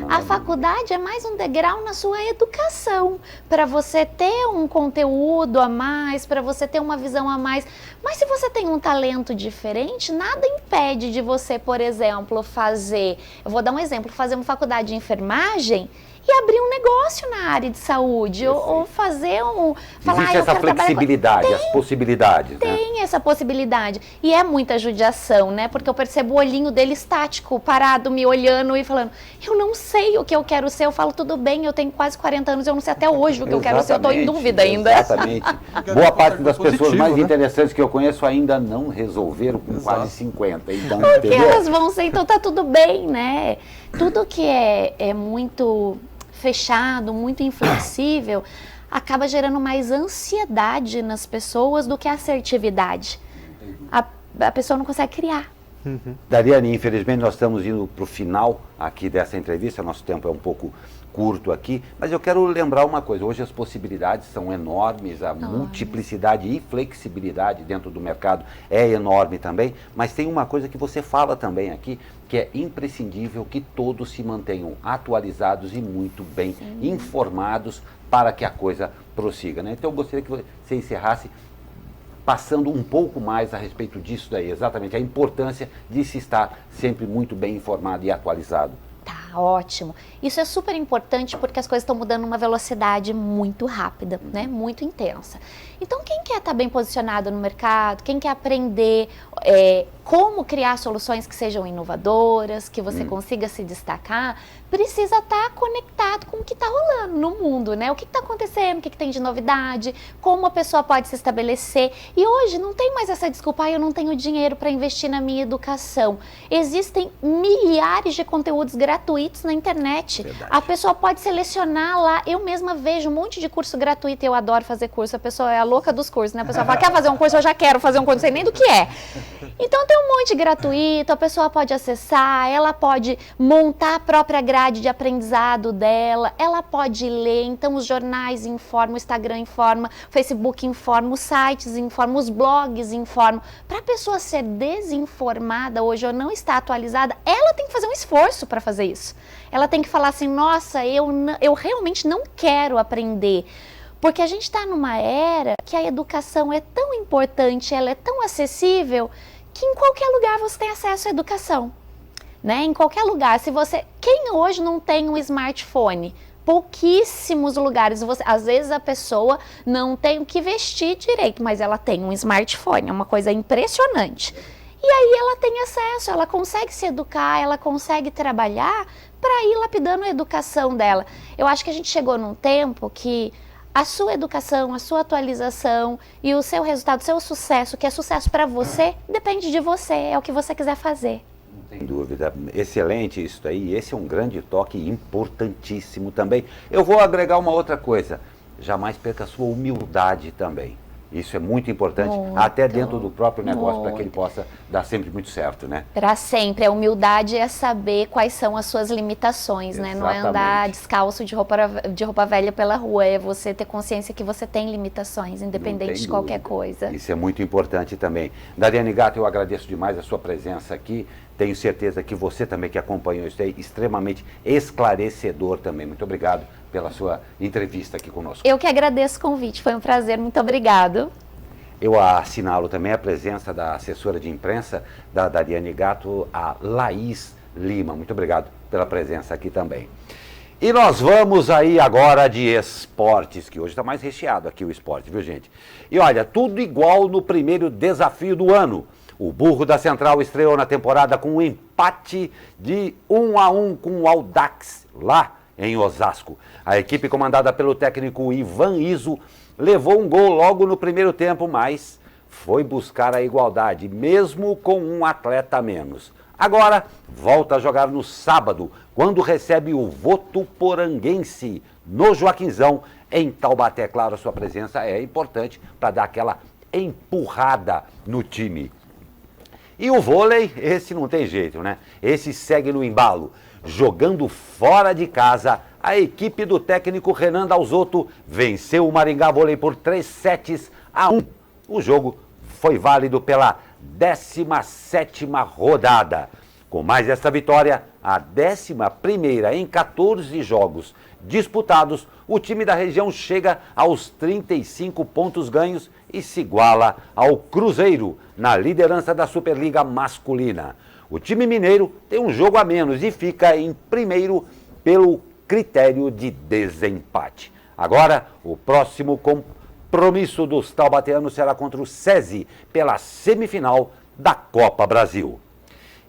A faculdade é mais um degrau na sua educação, para você ter um conteúdo a mais, para você ter uma visão a mais. Mas se você tem um talento diferente, nada impede de você, por exemplo, eu vou dar um exemplo, fazer uma faculdade de enfermagem e abrir um negócio na área de saúde, ou fazer Existe essa flexibilidade, as possibilidades. Tem essa possibilidade. E é muita judiação, né? Porque eu percebo o olhinho dele estático, parado, me olhando e falando, eu não sei o que eu quero ser. Eu falo, tudo bem, eu tenho quase 40 anos, eu não sei até hoje o que eu quero ser, eu estou em dúvida ainda. Exatamente. Boa parte das pessoas mais interessantes que eu conheço ainda não resolveram com quase 50. Então, o que elas vão ser, então tá tudo bem, né? Tudo que é muito fechado, muito inflexível, acaba gerando mais ansiedade nas pessoas do que assertividade. A pessoa não consegue criar. Dariane, infelizmente nós estamos indo para o final aqui dessa entrevista, nosso tempo é um pouco curto aqui, mas eu quero lembrar uma coisa, hoje as possibilidades são enormes, a multiplicidade e flexibilidade dentro do mercado é enorme também, mas tem uma coisa que você fala também aqui, que é imprescindível que todos se mantenham atualizados e muito bem informados para que a coisa prossiga, né? Então eu gostaria que você encerrasse passando um pouco mais a respeito disso daí, exatamente a importância de se estar sempre muito bem informado e atualizado. Tá, ótimo. Isso é super importante porque as coisas estão mudando numa velocidade muito rápida, né? Muito intensa. Então, quem quer estar bem posicionado no mercado, quem quer aprender como criar soluções que sejam inovadoras, que você consiga se destacar, precisa estar conectado com o que está rolando no mundo, né? O que está acontecendo, o que tem de novidade, como a pessoa pode se estabelecer. E hoje não tem mais essa desculpa, eu não tenho dinheiro para investir na minha educação. Existem milhares de conteúdos gratuitos na internet. Verdade. A pessoa pode selecionar lá. Eu mesma vejo um monte de curso gratuito, eu adoro fazer curso. A pessoa é a louca dos cursos, né? A pessoa fala, quer fazer um curso? Eu já quero fazer um curso, não sei nem do que é. Então tem um monte gratuito, a pessoa pode acessar, ela pode montar a própria grade de aprendizado dela, ela pode ler, então os jornais informam, o Instagram informa, o Facebook informa, os sites informam, os blogs informam. Para a pessoa ser desinformada hoje ou não estar atualizada, ela tem que fazer um esforço para fazer isso. Ela tem que falar assim, nossa, eu realmente não quero aprender. Porque a gente está numa era que a educação é tão importante, ela é tão acessível, que em qualquer lugar você tem acesso à educação, né? Em qualquer lugar. Quem hoje não tem um smartphone? Pouquíssimos lugares. Às vezes a pessoa não tem o que vestir direito, mas ela tem um smartphone, é uma coisa impressionante. E aí ela tem acesso, ela consegue se educar, ela consegue trabalhar para ir lapidando a educação dela. Eu acho que a gente chegou num tempo que a sua educação, a sua atualização e o seu resultado, o seu sucesso, que é sucesso para você, depende de você, é o que você quiser fazer. Não tem dúvida, excelente isso aí, esse é um grande toque importantíssimo também. Eu vou agregar uma outra coisa, jamais perca a sua humildade também. Isso é muito importante, até dentro do próprio negócio, para que ele possa dar sempre muito certo, né? Para sempre. A humildade é saber quais são as suas limitações, né? Não é andar descalço de roupa velha pela rua, é você ter consciência que você tem limitações, independente de qualquer coisa. Isso é muito importante também. Dariane Gatto, eu agradeço demais a sua presença aqui. Tenho certeza que você também que acompanhou isso aí, extremamente esclarecedor também. Muito obrigado pela sua entrevista aqui conosco. Eu que agradeço o convite, foi um prazer, muito obrigado. Eu assinalo também a presença da assessora de imprensa da Dariane Gatto, a Laís Lima. Muito obrigado pela presença aqui também. E nós vamos aí agora de esportes, que hoje está mais recheado aqui o esporte, viu gente? E olha, tudo igual no primeiro desafio do ano. O Burro da Central estreou na temporada com um empate de 1-1 com o Audax, lá em Osasco. A equipe comandada pelo técnico Ivan Izzo levou um gol logo no primeiro tempo, mas foi buscar a igualdade, mesmo com um atleta a menos. Agora, volta a jogar no sábado, quando recebe o Votuporanguense no Joaquinzão, em Taubaté. Claro, a sua presença é importante para dar aquela empurrada no time. E o vôlei, esse não tem jeito, né? Esse segue no embalo. Jogando fora de casa, a equipe do técnico Renan Dalzotto venceu o Maringá Vôlei por 3-1. O jogo foi válido pela 17ª rodada. Com mais esta vitória, a 11ª em 14 jogos disputados, o time da região chega aos 35 pontos ganhos e se iguala ao Cruzeiro na liderança da Superliga Masculina. O time mineiro tem um jogo a menos e fica em primeiro pelo critério de desempate. Agora, o próximo compromisso dos taubateanos será contra o SESI pela semifinal da Copa Brasil.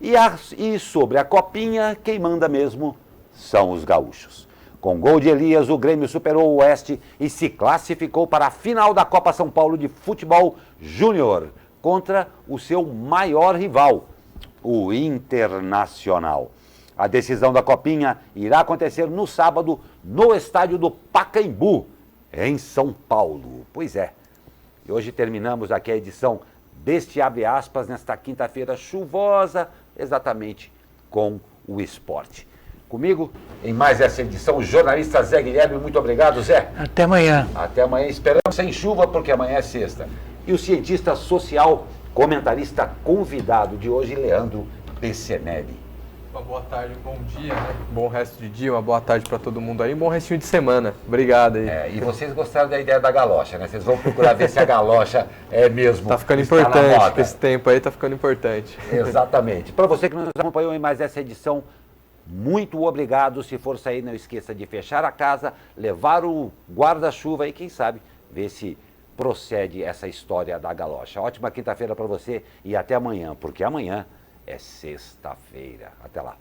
E sobre a copinha, quem manda mesmo são os gaúchos. Com gol de Elias, o Grêmio superou o Oeste e se classificou para a final da Copa São Paulo de Futebol Júnior contra o seu maior rival, o Internacional. A decisão da copinha irá acontecer no sábado no estádio do Pacaembu, em São Paulo. Pois é, e hoje terminamos aqui a edição deste Abre Aspas nesta quinta-feira chuvosa, exatamente com o esporte. Comigo, em mais essa edição, o jornalista Zé Guilherme. Muito obrigado, Zé. Até amanhã. Até amanhã, esperamos sem chuva, porque amanhã é sexta. E o cientista social, comentarista convidado de hoje, Leandro Pescenelli. Uma boa tarde, um bom dia, né? Bom resto de dia, uma boa tarde para todo mundo aí, um bom restinho de semana. Obrigado aí. E vocês gostaram da ideia da galocha, né? Vocês vão procurar ver se a galocha é mesmo. Tá ficando importante, esse tempo aí tá ficando importante. Exatamente. Para você que nos acompanhou em mais essa edição, muito obrigado. Se for sair, não esqueça de fechar a casa, levar o guarda-chuva e, quem sabe, ver se procede essa história da galocha. Ótima quinta-feira para você e até amanhã, porque amanhã é sexta-feira. Até lá.